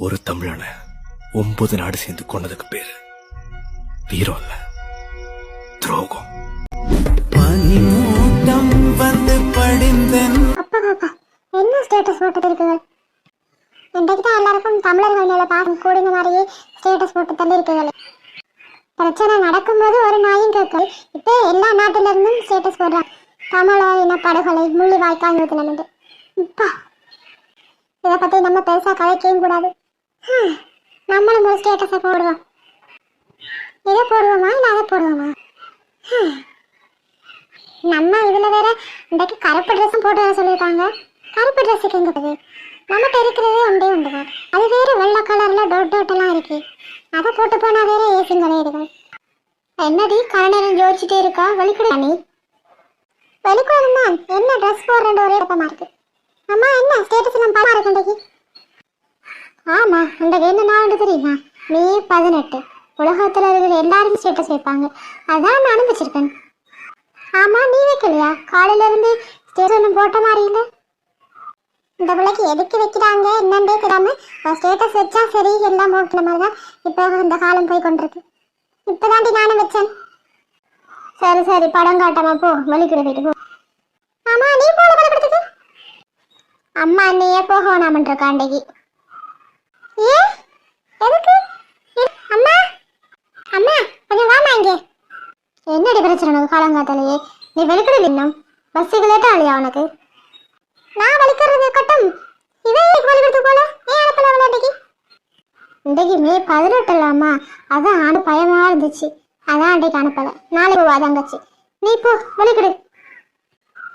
ஒரு தமிழனை 9 நாடு சேர்ந்து கொண்டதுக்கு பேரு வீரம் இல்ல, துரோகம். பனிமூட்டம் வந்து படிந்தன். அப்பா என்ன ஸ்டேட்டஸ் போட்டு இருக்குங்க? இன்றைக்கு தான் எல்லாருக்கும் தமிழர்கள் மேல பாசம் கூடுங்க மாதிரியே ஸ்டேட்டஸ் போட்டு தள்ளி இருக்குங்களே. பிரச்சனை நடக்கும்போது ஒரு நாயும் கேட்கல. இப்போ எல்லா நாட்டில இருந்தும் ஸ்டேட்டஸ் போடுறாங்க. தமிழ இன படுகொலை முள்ளிவாய்க்கால் நிறுத்தினு. இப்பா இதை பத்தி நம்ம பெருசா கதைக்கவும் கூடாது. நம்மளும் ஒரு ஸ்டேட்டஸை போடுவோம். இதை போடுவோமா இல்லை அதை போடுவோமா? நம்ம இதுல வேற இன்றைக்கு கருப்பு ட்ரெஸ்ஸும் போட்டு வர சொல்லியிருக்காங்க. கருப்பு ட்ரெஸ்ஸுக்கு எங்க போகுது? நம்மகிட்ட இருக்கிறதே ஒன்றே ஒன்றுதான். அது வேற வெள்ளை கலர்ல டோட் எல்லாம் இருக்கு. அதை போட்டு போனா வேற ஏசிங்களே இருக்கு. என்னடி கரணம் யோசிச்சுட்டே இருக்கா? வெளிக்கூட நீ வெளிக்கூடம் தான். என்ன ட்ரெஸ் போடுறேன் ஒரே பக்கமா இருக்கு. அம்மா என்ன ஸ்டேட்டஸ் எல்லாம் பாமா இருக்கு இன்றைக்கு? ஆமா, இன்றைக்கு என்ன நாள் தெரியுமா? மே 18. உலகத்துல இருக்கிற எல்லாரும் ஸ்டேட்டஸ் வைப்பாங்க. அதான் நானும் வச்சிருக்கேன். ஆமா, நீ வைக்கலையா? காலையில இருந்து ஸ்டேட்டஸ் போட்ட மாதிரி இல்லை. இந்த பிள்ளைக்கு எதுக்கு வைக்கிறாங்க என்னண்டே தெரியாம ஸ்டேட்டஸ் வச்சா சரி எல்லாம் போக்கிற மாதிரி தான் இப்போ இந்த காலம் போய் கொண்டிருக்கு. இப்போதாண்டி நானும் வச்சேன். சரி சரி, படம் காட்டாம போ, வலிக்கிற போயிட்டு போ. ஆமா, நீ போல படத்துக்கு. அம்மா அண்ணையே போக வேணாமன்ற காண்டைக்கு. ஏன் எதுக்கு? அம்மா அம்மா கொஞ்சம் வாமா இங்கே. என்னடி பிரச்சனை உனக்கு? காலங்காத்தாலேயே நீ வெளிக்கிட இன்னும் பஸ்ஸுக்கு லேட்டா இல்லையா உனக்கு? நான் வலிக்கிறது கட்டும். இவன் வலிக்கிறது போல ஏன் அனுப்பல விளையாட்டுக்கு? இன்றைக்கு மே 18 இல்லாமா? அதான் ஆண்டு பயமா இருந்துச்சு. அதான் அன்றைக்கு அனுப்பல. நாளைக்கு போவா தங்கச்சி. நீ போ வலிக்கிடு.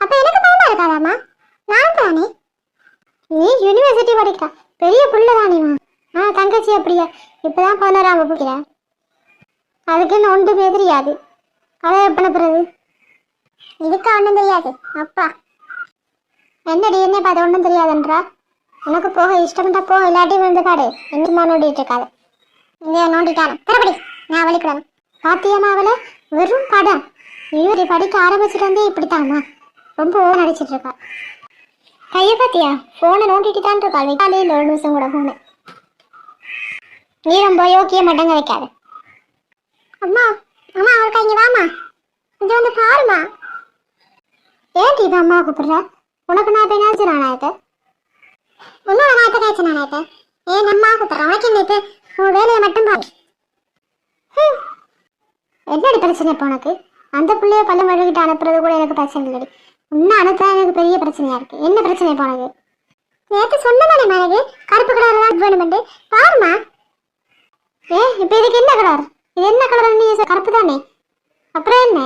அப்ப எனக்கு பயமா இருக்காதாமா? நான் தானே. நீ யூனிவர்சிட்டி படிக்கிறா, பெரிய புள்ள தானேமா. தங்கச்சி அப்படியா? இப்பதான் 11ஆம் வகுப்புக்கிற. அதுக்கு என்ன ஒன்றுமே தெரியாது. அதை எப்படி போறது? இதுக்கு ஒன்றும் தெரியாது. அப்பா என்னடி என்ன பார்த்து ஒன்றும் தெரியாதுன்றா? உனக்கு போக இஷ்டம்டா போ, இல்லாட்டி வந்து பாடு. என்னமா நோண்டிட்டு இருக்காது. இங்கே நோண்டிட்டானே தரப்படி. நான் வலிக்கூடாது. பாத்தியம்மா அவளை வெறும் படம். இவரு படிக்க ஆரம்பிச்சுட்டு வந்தே இப்படித்தாம்மா ரொம்ப ஓவர் நடிச்சிட்டு இருக்கா. கையை பாத்தியா? போனை நோண்டிட்டு தான் இருக்கா. வைக்காலே இல்லை ஒரு நிமிஷம் கூட போனு. நீ ரொம்ப யோக்கிய மட்டங்க வைக்காது. அம்மா அம்மா அவருக்கா இங்க வாமா, இங்க வந்து பாருமா. ஏன் இது அம்மா கூப்பிடுற? உனக்கு நான் இப்போ என்னாச்சு நானாயிட்ட? உன்னோட நான் இப்போ காய்ச்சி நானாயிட்ட? ஏன் அம்மா கூப்பிடுறேன்? உனக்கு என்ன இப்போ? உன் வேலையை மட்டும் பாரு. என்னடி பிரச்சனை இப்போ உனக்கு? அந்த பிள்ளைய பல்ல வழிகிட்டு அனுப்புறது கூட எனக்கு பிரச்சனை இல்லடி. இன்னும் அனுப்பா எனக்கு பெரிய பிரச்சனையா இருக்கு. என்ன பிரச்சனை இப்போ உனக்கு? நேற்று சொன்னதானே எனக்கு கருப்பு கலர் தான் வேணுமெண்டு. பாருமா. இப்போ இதுக்கு என்ன கலர்? இது என்ன கலர்? நீ கருப்பு தானே, அப்புறம் என்ன?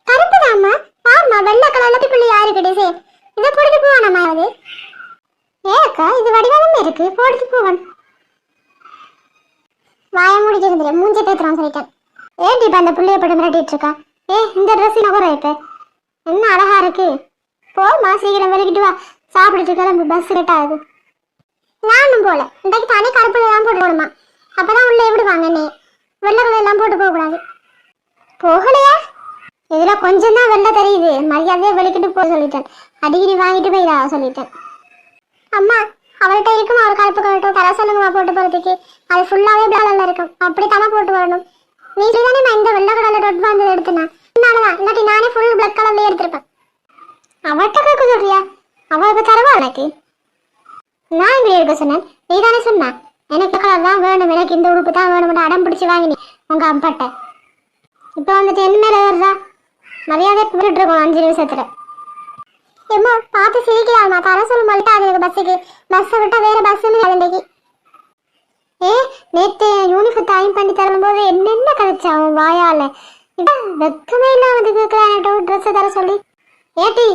கருப்பு தான்மா. பாருமா, வெள்ளை கலர்ல பிள்ளை யாரு கிடையாது. இதை போட்டுட்டு போவானம்மா அது? ஏக்கா இது வடிவானமே இருக்கு, போட்டுட்டு போவான். வாய மூடிட்டு இருந்துரு, மூஞ்ச பேத்துறான் சொல்லிட்டேன். ஏன் இப்ப அந்த பிள்ளைய போட்டு மிரட்டிட்டு இருக்கா? இந்த ட்ரெஸ் நகரம் இப்ப என்ன அழகா இருக்கு. போமா, சீக்கிரம் வெளிக்கிட்டு வா, சாப்பிட்டுட்டு கிளம்பு, பஸ் லேட் ஆகுது. நானும் போல. இன்றைக்கு தானே கருப்புல எல்லாம் போட்டு போடுமா, அப்பதான் உள்ள எப்படி வாங்க. நீ வெள்ளை கலர் எல்லாம் போட்டு போக கூடாது. போகலையா? இதுல கொஞ்சம் தான் வெள்ளை தெரியுது. மரியாதையே வெளிக்கிட்டு போக சொல்லிட்டேன். அடிக்கடி வாங்கிட்டு போயிடா சொல்லிட்டேன். அம்மா அவள்கிட்ட இருக்குமா ஒரு கருப்பு கலட்டும் தர சொல்லுங்கம்மா போட்டு போறதுக்கு. அது ஃபுல்லாவே பிளாக்ல இருக்கும். அப்படித்தானே போட்டு வரணும். நீ தானே நான் இந்த வெள்ளை கலர்ல டொட் வாங்கி எடுத்தேன். அதனாலதான், இல்லாட்டி நானே ஃபுல் பிளாக் கலர்ல எடுத்திருப்பேன். அவள்கிட்ட கேட்க சொல்றியா? அவள் இப்ப தரவா உனக்கு? நான் இப்படி எடுக்க சொன்னேன், நீ தானே சொன்ன எனக்கு கலர் தான் வேணும், எனக்கு இந்த உடுப்பு தான் வேணும், அடம் பிடிச்சி வாங்கினி உங்க அப்பாட்ட. இப்ப வந்துட்டு என்ன மேல வருதா? மரியாதை போட்டுட்டு இருக்கோம் 5 நிமிஷத்துல. ஏம்மா பார்த்து சிரிக்கலாமா? தர சொல்ல மாட்டாது எனக்கு பஸ்ஸுக்கு. பஸ்ஸை விட்டா வேற பஸ் இல்லைக்கு. நேற்று யூனிஃபார்ம் டைம் பண்ணி தரும்போது என்னென்ன கதைச்சா அவன் வாயால? வெக்கமே இல்லாம கேட்கறான் ட்ரெஸ்ஸை தர சொல்லி. ஏட்டி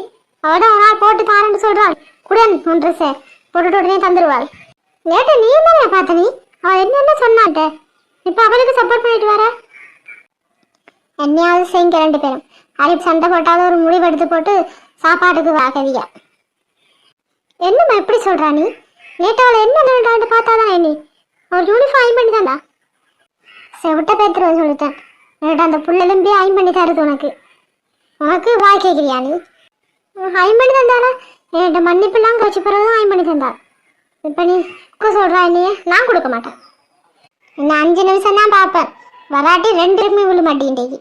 அவட ஒரு நாள் போட்டு தாரன்னு சொல்றாள். குடன் உன் ட்ரெஸ்ஸை போட்டுட்டு உடனே தந்துருவாள். ஏட்டி நீ தானே பார்த்த? நீ அவள் என்னென்ன சொன்னாட்ட? இப்ப அவளுக்கு சப்போர்ட் பண்ணிட்டு வர. என்னையாவது செய்யுங்க 2 பேரும். அரிப்பு சண்டை போட்டாலும் ஒரு முடிவு எடுத்து போட்டு சாப்பாட்டுக்கு வாகவியா. என்னம்மா எப்படி சொல்றா நீ? நேற்று என்ன நடந்தான்னு பார்த்தாதானே நீ ஒரு யூனிஃபார்ம் அயன் பண்ணி தாண்டா. செவிட்ட பேத்துருவ சொல்லிட்டேன். நேற்று அந்த புள்ளெலும்பி அயன் பண்ணி தருது உனக்கு. உனக்கு வாய் கேட்கிறியா? நீ அயன் பண்ணி தந்தாலும் என்கிட்ட மன்னிப்புலாம் கழிச்சு பிறகுதான் அயன் பண்ணி தந்தா. இப்போ நீ சொல்றா நீ, நான் கொடுக்க மாட்டேன். இன்னும் 5 நிமிஷம் தான் பார்ப்பேன். வராட்டி 2 விழு மாட்டேன்.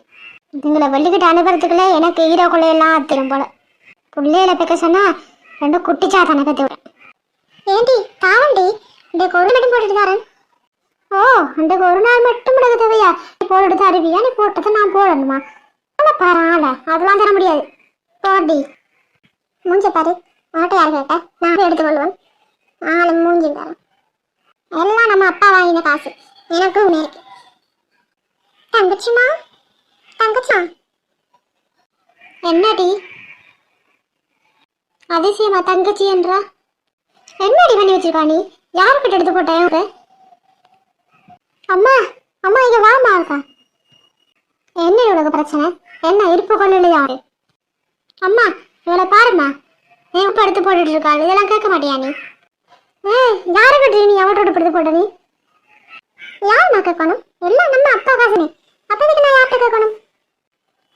இதுங்களை வெள்ளிக்கிட்ட அனுப்புறதுக்குள்ள எனக்கு ஈரோ கொள்ளையெல்லாம் அத்திரும் போல. பிள்ளையில பெக்க சொன்னா 2 குட்டிச்சா தானே கத்து விட. ஏண்டி தாவண்டி இந்த ஒரு மட்டும் போட்டுட்டு தரேன். ஓ அந்த ஒரு நாள் மட்டும் முடக்க தேவையா? நீ போட்டுட்டு தருவியா? நீ போட்டதை நான் போடணுமா? பரவாயில்ல, அதெல்லாம் தர முடியாது. போடி மூஞ்ச பாரு. உன்கிட்ட யார் கேட்ட? நான் எடுத்துக்கொள்வேன். ஆளு மூஞ்சி தரேன். எல்லாம் நம்ம அப்பா வாங்கின காசு. எனக்கு உண்மை இருக்கு. தங்கச்சிமா தங்கச்சா என்னடி அதிசயமா தங்கச்சி என்றா? என்னடி பண்ணி வச்சிருக்கா நீ? யாருக்கிட்ட எடுத்து போட்டேன்? அம்மா அம்மா இங்க வாமா இருக்கா. என்ன இவளுக்கு பிரச்சனை? என்ன இருப்பு கொள்ளலையா? அம்மா இவளை பாருமா, நீ உப்பு எடுத்து போட்டுட்டு இருக்காள். இதெல்லாம் கேட்க மாட்டியா நீ? யாருக்கிட்ட நீ அவட்டோட எடுத்து போட்ட? நீ யாருமா கேட்கணும்? எல்லாம் நம்ம அப்பா காசுனே. அப்போதைக்கு நான் யார்கிட்ட கேட்கணும்?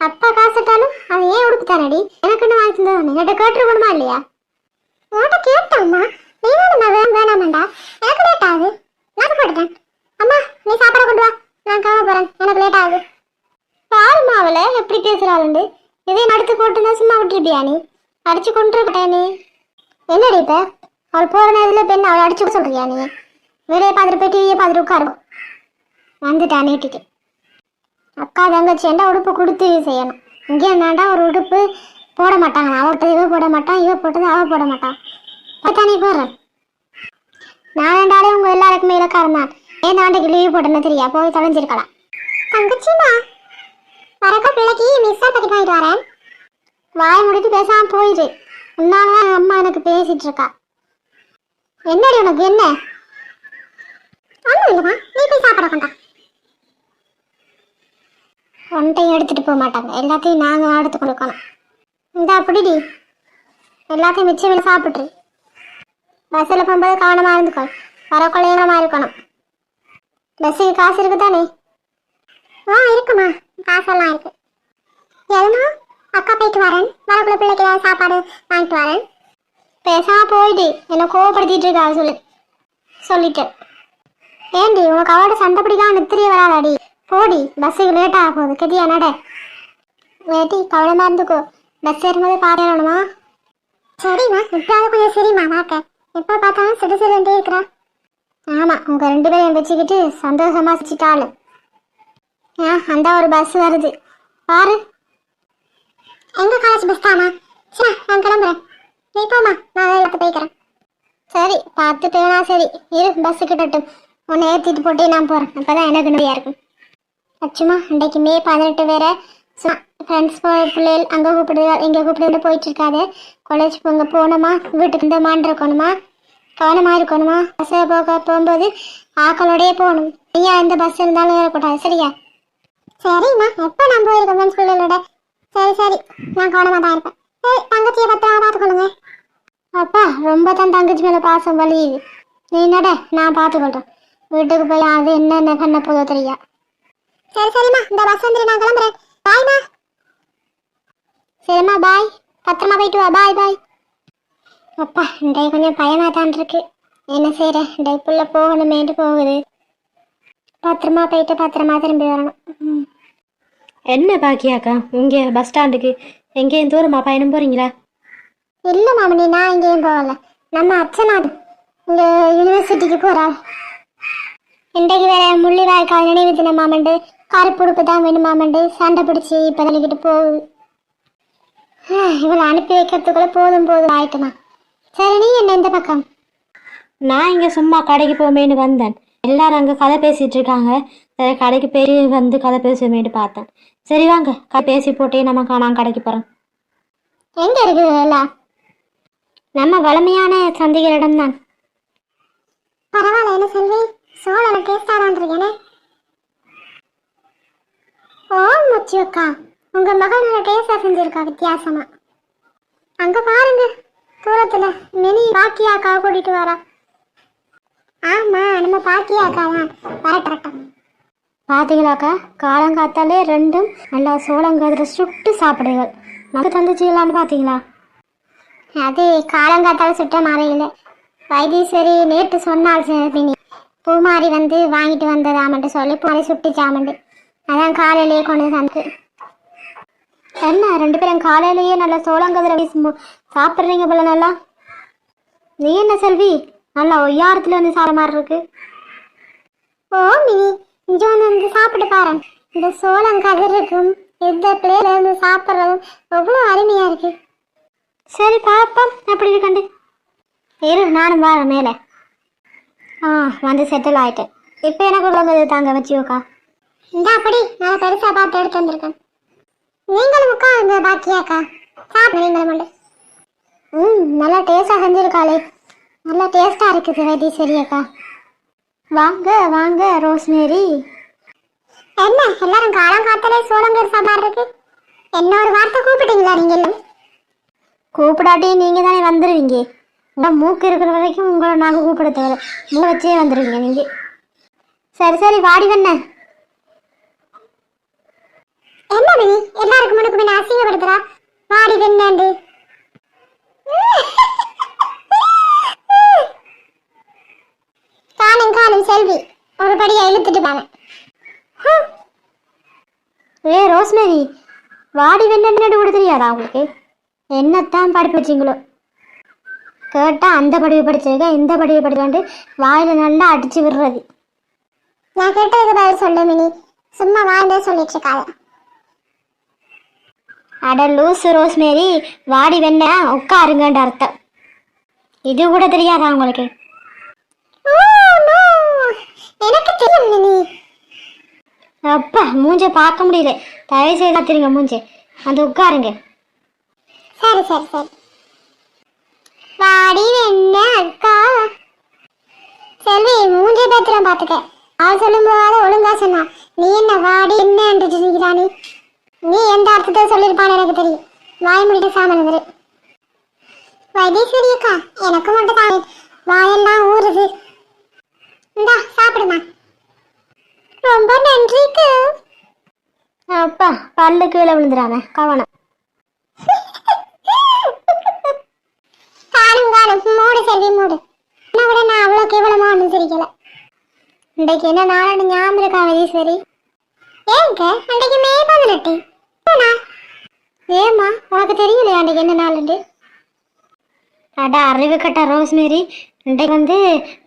அப்பா காசுட்டாலும் அது ஏன் உடுப்பு தானடி? எனக்குன்னு வாங்கி தந்ததானே. என்கிட்ட கேட்டுருக்கணுமா இல்லையா? உன்கிட்ட கேட்டோம்மா. நீ வேணும் வேணாமாண்டா. எனக்கு லேட் ஆகுது. நான் போட்டுட்டேன். அம்மா நீ சாப்பிட கொண்டு வா, நான் கிளம்ப போறேன். எனக்கு லேட் ஆகுது. பாருமா அவளை எப்படி பேசுறாளுண்டு. இதையும் அடுத்து போட்டுருந்தா சும்மா விட்டுருப்பியா நீ? அடிச்சு கொண்டு இருக்கட்டே நீ. என்னடி இப்ப அவள் போற நேரத்தில் பெண் அவளை அடிச்சு சொல்றியா நீ? வீடியோ பார்த்துட்டு போய் டிவியை பார்த்துட்டு உட்காரும். வந்துட்டா நீட்டிட்டு. அக்கா தங்கச்சி ஏண்டா உடுப்பு கொடுத்து செய்யணும். இங்கே என்னடா ஒரு உடுப்பு போட மாட்டாங்க. அவ போட்டது இவ போட மாட்டான், இவ போட்டது அவ போட மாட்டான். பார்த்தா நீ போடுற. நான் வேண்டாலே உங்க எல்லாருக்குமே இலக்காரம் தான். ஏன் ஆண்டைக்கு லீவ் போட்டேன்னு தெரியா? போய் தொலைஞ்சிருக்கலாம். தங்கச்சிமா வரக்கா பிள்ளைக்கு மிஸ்ஸா பக்கெட் வாங்கிட்டு வரேன். வாய முடிட்டு பேசாம போயிடு. உன்னாலதான் அம்மா எனக்கு பேசிட்டு இருக்கா. என்னடி உனக்கு என்ன? ஒன்றும் இல்லைம்மா, நீ போய் சாப்பிட கொண்டா. ஒன்றையும் எடுத்துட்டு போக மாட்டாங்க. எல்லாத்தையும் நாங்கள் எடுத்து கொடுக்கணும். இந்த அப்படிடி எல்லாத்தையும் மிச்சம் சாப்பிட்ரு. பஸ்ஸில் போகும்போது கவனமாக இருந்துக்கோ. வரக்குள்ளையமாக இருக்கணும். பஸ்ஸுக்கு காசு இருக்கு தானே? இருக்குமா, காசெல்லாம் இருக்கு. எதுனா அக்கா போயிட்டு வரேன். வரக்குள்ள பிள்ளைக்கு ஏதாவது சாப்பாடு வாங்கிட்டு வரேன். பேசாம போயிடு. என்னை கோவப்படுத்திட்டு இருக்கா சொல்லிட்டு. ஏண்டி உனக்கு அவட சண்டை பிடிக்காம நித்திரிய வராதாடி? போடி, பஸ்ஸுக்கு லேட் ஆக போகுது. கெதியா நட. வேட்டி கவனமா இருந்துக்கோ. பஸ் ஏறும்போது பாடணுமா? சரிம்மா, இப்பயாவது கொஞ்சம் சரிம்மா வாக்க. எப்போ பார்த்தாலும் சிறு சிறுண்டே இருக்கிறா. ஆமா, உங்க 2 பேரையும் வச்சுக்கிட்டு சந்தோஷமா சிரிச்சிட்டாளு. அந்த ஒரு பஸ் வருது பாரு. எங்க காலேஜ் பஸ் தானா? சரி நான் கிளம்புறேன். நீ போமா, நான் எல்லாத்த போய்க்கிறேன். சரி பார்த்து போனா சரி. இரு பஸ்ஸு கிட்டட்டும். உன்னை ஏற்றிட்டு போட்டு நான் போகிறேன். அப்போதான் எனக்கு நிறையா இருக்கும். அச்சுமா அன்றைக்கு மே 18 வேற. ஃப்ரெண்ட்ஸ் பிள்ளைகள் அங்கே கூப்பிடுவாள் இங்கே கூப்பிட்டு போயிட்டு இருக்காது. காலேஜ் போங்க போகணுமா, வீட்டுக்கு இந்த மாண்டு இருக்கணுமா, கவனமாக இருக்கணுமா. பஸ்ஸில் போகும்போது ஆக்களோடையே போகணும். ஐயா எந்த பஸ் இருந்தாலும் வரக்கூடாது. சரியா? சரிம்மா, எப்போ நான் போயிருக்கேன் ஃப்ரெண்ட்ஸ் பிள்ளைகளோட. சரி நான் கவனமாக தான் இருப்பேன். சரி தங்கச்சியை பத்திரமா பார்த்துக்கொள்ளுங்க. அப்பா ரொம்ப தான் தங்கச்சி மேலே பாசம் வலியுது. நீ நட, நான் பார்த்துக்கொள்றேன். வீட்டுக்கு போய் அது என்னென்ன பண்ண போதோ தெரியா. சரிம்மா, இந்த பஸ் வந்துட்டு நான் கிளம்புறேன். பாய்மா. சரிம்மா பாய், பத்திரமா போயிட்டு வா. பாய். அப்பா இன்றைய கொஞ்சம் பயமாக தான் இருக்கு. என்ன செய்கிறேன், இன்றைக்குள்ள போகணுமேட்டு போகுது. பத்திரமா போயிட்டு பத்திரமா திரும்பி வரணும். என்ன பாக்கியாக்கா இங்கே பஸ் ஸ்டாண்டுக்கு எங்கேயும் தூரமா பயணம் போகிறீங்களா? இல்லை மாமனி, நான் எங்கேயும் போகல. நம்ம அச்சனா இங்கே யூனிவர்சிட்டிக்கு போகிறாள். இன்றைக்கு வேற முள்ளிவாய்க்கால் நினைவு தினம் மாமண்டு. கருப்புடுப்பு தான் வேணுமாமண்டு. சண்டை பிடிச்சி இப்போ தள்ளிக்கிட்டு போகுது. இவளை அனுப்பி வைக்கிறதுக்குள்ள போதும் ஆயிட்டுமா. சரி நீ என்ன இந்த பக்கம்? நான் இங்கே சும்மா கடைக்கு போமேன்னு வந்தேன். எல்லாரும் அங்கே கதை பேசிகிட்டு இருக்காங்க. சரி கடைக்கு போய் வந்து கதை பேசுவேன்ட்டு பார்த்தேன். சரி வாங்க கதை பேசி போட்டே நான் கடைக்கு போகிறேன். எங்கே இருக்குது எல்லாம்? நம்ம வளமையான சந்தைகளிடம் தான். பரவாயில்ல என்ன செல்வி, சோழனை டேஸ்டாக தான் இருக்கேனே. ஓ முச்சு அக்கா, உங்க மகள் நல்ல டேஸ்டா செஞ்சிருக்கா வித்தியாசமா. அங்க பாருங்க தூரத்துல மினி பாக்கியாக்கா கூட்டிட்டு வரா. ஆமா நம்ம பாக்கியாக்கா தான் வரட்டும். பார்த்தீங்களாக்கா, காலங்காத்தாலே 2 நல்லா சோளங்கதிர சுட்டு சாப்பிடுங்கள். நமக்கு தந்துச்சுக்கலான்னு பார்த்தீங்களா? அது காலங்காத்தால சுட்ட மாதிரி இல்லை. வைத்தீஸ்வரி நேற்று சொன்னாள் மினி, பூமாரி வந்து வாங்கிட்டு வந்ததாமன்ட்டு சொல்லி பூமாரி சுட்டுச்சாமண்டு. அதான் காலையிலேயே கொண்டு வந்து என்ன 2 பேரும் காலையிலேயே நல்லா சோளங்கதிர சாப்பிட்றீங்க போல நல்லா. நீ என்ன செல்வி நல்லா ஒய்யாரத்துல வந்து சாப்பிட மாதிரி இருக்கு. ஓ மினி, இங்கே வந்து சாப்பிட்டு பாரு. இந்த சோளங்கதிருக்கும் எந்த பிள்ளையில இருந்து சாப்பிட்றதும் எவ்வளோ அருமையா இருக்கு. சரி பாப்போம் எப்படி இருக்கண்டு. இரு நானும் வரேன் மேலே. வந்து செட்டில் ஆயிட்டேன். இப்போ எனக்கு உள்ளது தாங்க வச்சுக்கா. இந்த அப்படி நல்லா பெருசாக பார்த்து எடுத்து வந்திருக்கேன். நீங்களும் உட்காருங்க பாக்கியாக்கா, சாப்பிடு நீங்களும் மட்டும். நல்லா டேஸ்டாக செஞ்சுருக்காளே, நல்லா டேஸ்டாக இருக்குது வைத்தீஸ்வரி அக்கா. வாங்க வாங்க ரோஸ்மேரி. என்ன எல்லாரும் காலம் காத்தாலே சோளங்கர் சாம்பார் இருக்கு. என்ன ஒரு வார்த்தை கூப்பிட்டீங்களா நீங்கள் எல்லாம்? கூப்பிடாட்டி நீங்கள் தானே வந்துடுவீங்க. உங்கள் மூக்கு இருக்கிற வரைக்கும் உங்களை நாங்கள் கூப்பிட தேவை. மூளை வச்சே வந்துடுவீங்க நீங்கள். சரி சரி வாடி வேண. என்ன மினி எல்லாருக்கும் முன்னுக்கு முன்ன அசிங்கப்படுத்துறா? வாடி வெண்ணாண்டு காணும் காணும் செல்வி ஒரு படியை இழுத்துட்டு போன. ஏ ரோஸ்மேரி, வாடி வெண்ணு கூட தெரியாதா உங்களுக்கு? என்னத்தான் படிப்பு வச்சிங்களோ? கேட்டால் அந்த படிவை படிச்சிருக்கேன் இந்த படிவை படிக்காண்டு வாயில் நல்லா அடிச்சு விடுறது. நான் கேட்டதுக்கு பதில் சொல்லு மினி, சும்மா வாய்ந்தே சொல்லிட்டு இருக்காத. அட லூசு ரோஸ்மேரி, வாடி வெண்ண உட்காருங்கன்ற அர்த்தம். இது கூட தெரியாதா உங்களுக்கு? எனக்கு தெரியும் மினி. அப்பா மூஞ்ச பார்க்க முடியல, தயவு செய்து பார்த்துருங்க மூஞ்சே. வந்து உட்காருங்க. சரி சரி சரி. வாடி வெண்ண அக்கா. செல்வி மூஞ்சே பேத்துறேன் பார்த்துக்க. அவள் சொல்லும் போது ஒழுங்கா சொன்னா, நீ என்ன வாடி என்ன நீ எந்த அர்த்தத்தை சொல்லியிருப்பான்னு எனக்கு தெரியும். வாய் முடிக்க சாமனது. வைத்தீஸ்வரி அக்கா, எனக்கு மட்டும் தான் வாயெல்லாம் ஊறுது. இந்தா சாப்பிடுமா. ரொம்ப நன்றிக்கு. அப்பா பல்லு கீழே விழுந்துடாம கவனம். காணும் காணும் மூடு செல்வி மூடு. என்ன கூட நான் அவ்வளோ கேவலமா ஒன்றும் சிரிக்கல. இன்றைக்கு என்ன நாளான ஞாபகம் இருக்கா வைத்தீஸ்வரி? ஏங்க அன்றைக்கு மே 18. ஏமா உனக்கு தெரியலையா அன்றைக்கு என்ன நாளுண்டு? அடா அறிவு கட்ட ரோஸ்மேரி, இன்றைக்கு வந்து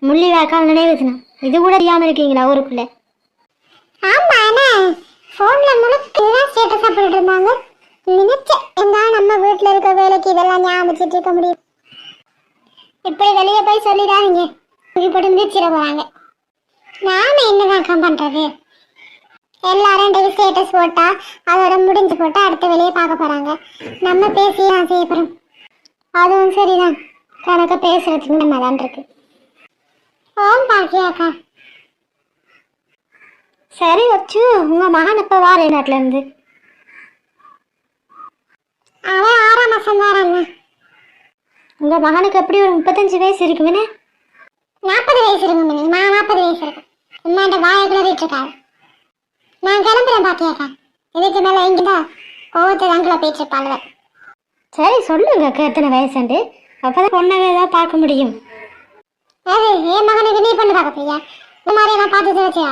முள்ளி வாய்க்கால் நினைவுதுனா. இது கூட தெரியாம இருக்கீங்களா ஊருக்குள்ள? ஆமா என்ன போன்ல முழுக்க ஸ்டேட்டஸ் சாப்பிட்டு இருந்தாங்க. நினைச்சேன் எங்கால நம்ம வீட்டுல இருக்க வேலைக்கு இதெல்லாம் ஞாபகம் இருக்க முடியும். இப்படி வெளியே போய் சொல்லிடாதீங்க, இப்படி மிதிச்சிட போறாங்க. நாம என்னதான் பண்றது? எல்லாரும் ஸ்டேட்டஸ் போட்டா அதோட முடிஞ்சு போட்டா அடுத்த வேலையை பார்க்க போறாங்க. நம்ம பேசிதான் செய்ய போறோம். அதுவும் சரிதான், கணக்க பேசுறதுக்கு நம்ம தான் இருக்கு. ஓம் பாக்கியாக்கா. சரி வச்சு உங்க மகன் இப்ப வார நாட்டுல இருந்து? அவன் 6ஆம் மாசம் வாராங்க. உங்க மகனுக்கு எப்படி ஒரு 35 வயசு இருக்குமே? 40 வயசு இருக்குங்க. 40 வயசு இருக்கு. உண்மையான வாயை கிளறிட்டு இருக்காரு. நான் கிளம்புறேன் பாக்கியாக்கா. இதுக்கு மேல எங்கிட்ட கோவத்தை தாங்களா போயிட்டு இருப்பாள். சரி சொல்லுங்க எத்தனை வயசுண்டு, அப்பதான் பொண்ணை ஏதாவது பார்க்க முடியும். அது என் மகனுக்கு நீ பொண்ணு பார்க்க போறியா? இந்த மாதிரி நான் பார்த்து தெரிச்சா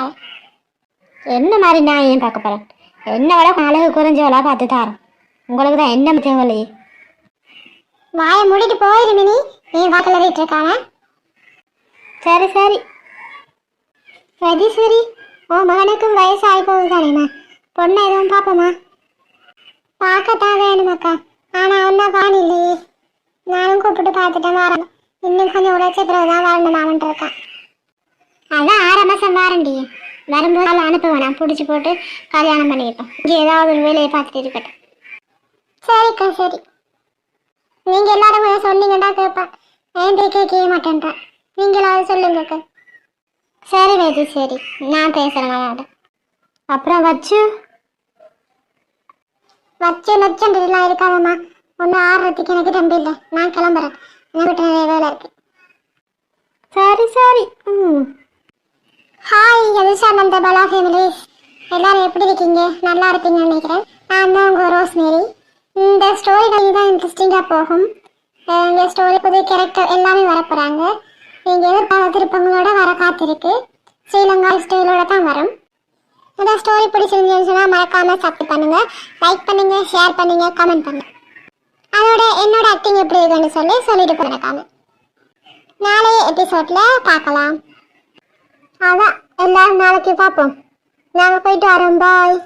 என்ன மாதிரி நான் ஏன் பார்க்க போறேன்? என்ன விட அழகு குறைஞ்சவளா பார்த்து தாரேன். உங்களுக்கு தான் என்ன தேவையில்லையே. வாயை மூடிட்டு போயிரு மினி, நீ வாக்கிலறிட்டு இருக்கான. சரி சரி வைத்தீஸ்வரி, உன் மகனுக்கும் வயசு ஆகி போகுது தானேம்மா. பொண்ணை எதுவும் பார்ப்போமா? பார்க்கத்தான் வேணுமாக்கா, ஆனால் ஒன்றா காணில்லையே. நானும் கூப்பிட்டு பார்த்துட்டேன் வரணும். இன்னும் கொஞ்சம் உழைச்ச பிறகுதான் வரணும் மாமன்ட்டு இருக்கான். அதான் 6 மாதம் வாரண்டி. வரும்போது அனுப்ப வேணாம், பிடிச்சி போட்டு கல்யாணம் பண்ணிக்கிட்டோம். இங்கே ஏதாவது ஒரு வேலையை பார்த்துட்டு இருக்கட்டும். சரிக்கா சரி. நீங்கள் எல்லாரும் கொஞ்சம் சொன்னீங்கடா கேட்பேன். ஏன் கேட்க மாட்டேன்றா. நீங்களாவது சொல்லுங்கக்கா. சரி வைத்தி சரி, நான் பேசுகிறேன் மாமாட்ட. அப்புறம் வச்சு நச்சன்றதுலாம் இருக்காதம்மா. ஒன்று ஆடுறதுக்கு எனக்கு தம்பி இல்லை. நான் கிளம்புறேன், எனக்கு நிறைய வேலை இருக்கு. சரி சரி. ஹாய் எலிஷா நந்த பாலா ஃபேமிலிஸ், எல்லாரும் எப்படி இருக்கீங்க? நல்லா இருப்பீங்கன்னு நினைக்கிறேன். நான் தான் உங்கள் ரோஸ்மேரி. இந்த ஸ்டோரி தான் இன்ட்ரெஸ்டிங்காக போகும். இந்த ஸ்டோரி புது கேரக்டர் எல்லாமே வரப்போகிறாங்க. நீங்க எதிர்பார்த்த திருப்பங்களோட வர காத்திருக்கு. ஸ்ரீலங்கா ஸ்டைலோட தான் வரும். இந்த ஸ்டோரி பிடிச்சிருந்துச்சுன்னு சொன்னா மறக்காம சப்ஸ்கிரைப் பண்ணுங்க, லைக் பண்ணுங்க, ஷேர் பண்ணுங்க, கமெண்ட் பண்ணுங்க. அதோட என்னோட ஆக்டிங் எப்படி இருக்குன்னு சொல்லிட்டு போயிருக்காங்க. நாளைய எபிசோட்ல பார்க்கலாம். அதான் எல்லாரும் நாளைக்கு பார்ப்போம். நாங்கள் போயிட்டு வரோம். பாய்.